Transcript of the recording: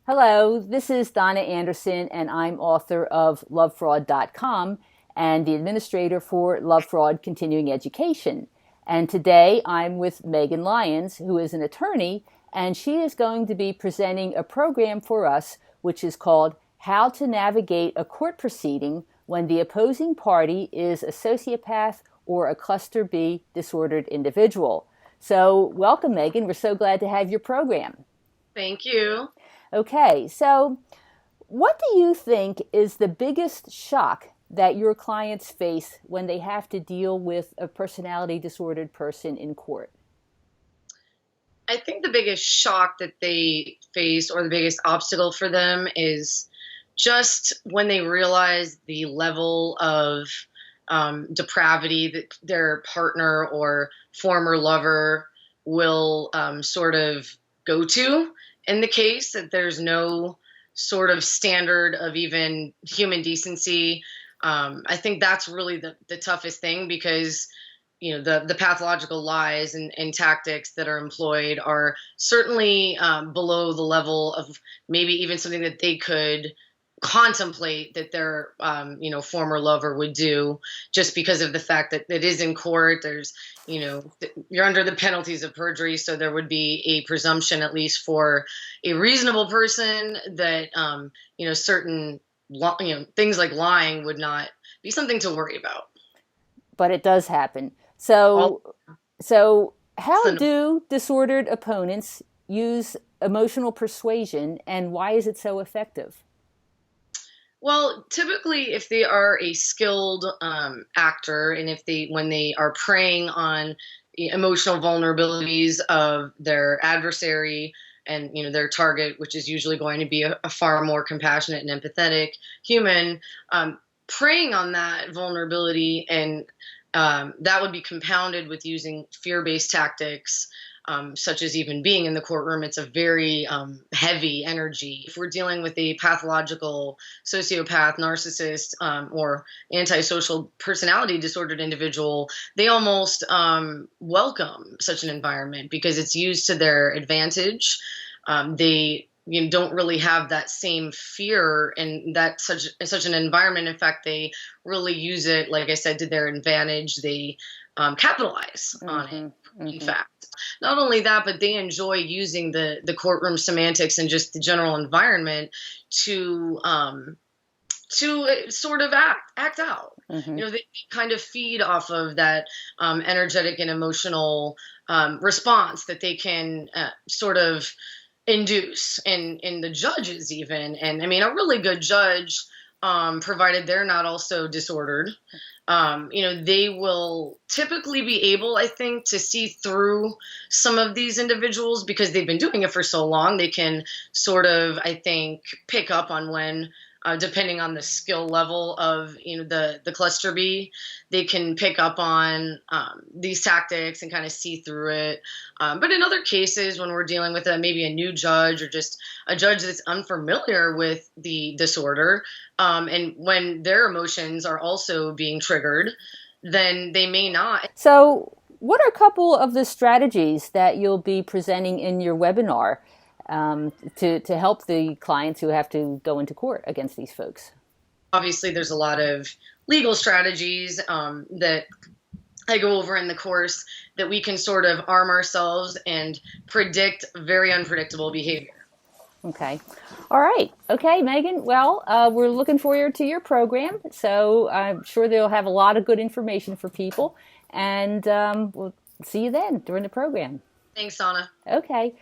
Hello, this is Donna Anderson, and I'm author of Lovefraud.com and the administrator for Lovefraud Continuing Education. And today I'm with Megan Lyons, who is an attorney, and she is going to be presenting a program for us which is called How to Navigate a Court Proceeding When the Opposing Party is a Sociopath or a Cluster B Disordered Individual. So welcome, Megan. We're so glad to have your program. Thank you. Okay, so what do you think is the biggest shock that your clients face when they have to deal with a personality disordered person in court? I think the biggest shock that they face, or the biggest obstacle for them, is just when they realize the level of depravity that their partner or former lover will sort of go to in the case, that there's no sort of standard of even human decency. I think that's really the toughest thing, because the pathological lies and tactics that are employed are certainly below the level of maybe even something that they could contemplate that their former lover would do, just because of the fact that it is in court. There's you're under the penalties of perjury, so there would be a presumption, at least for a reasonable person, that certain things like lying would not be something to worry about. But it does happen. So how do disordered opponents use emotional persuasion, and why is it so effective? Well, typically, if they are a skilled actor, and when they are preying on the emotional vulnerabilities of their adversary and their target, which is usually going to be a far more compassionate and empathetic human, preying on that vulnerability, and that would be compounded with using fear-based tactics, such as even being in the courtroom. It's a very heavy energy. If we're dealing with a pathological sociopath, narcissist, or antisocial personality disordered individual, they almost welcome such an environment because it's used to their advantage. They don't really have that same fear in such an environment. In fact, they really use it, like I said, to their advantage. They capitalize on it. In fact, not only that, but they enjoy using the courtroom semantics and just the general environment to sort of act out. They kind of feed off of that energetic and emotional response that they can sort of induce in the judges even. And I mean, a really good judge, provided they're not also disordered, they will typically be able, I think, to see through some of these individuals because they've been doing it for so long. They can sort of, I think, pick up on when, depending on the skill level of the cluster B, they can pick up on these tactics and kind of see through it. But in other cases, when we're dealing with maybe a new judge or just a judge that's unfamiliar with the disorder, and when their emotions are also being triggered, then they may not. So what are a couple of the strategies that you'll be presenting in your webinar to help the clients who have to go into court against these folks? Obviously, there's a lot of legal strategies that I go over in the course that we can sort of arm ourselves and predict very unpredictable behavior. Okay. All right. Okay, Megan. Well, we're looking forward to your program. So I'm sure they'll have a lot of good information for people. And we'll see you then during the program. Thanks, Donna. Okay.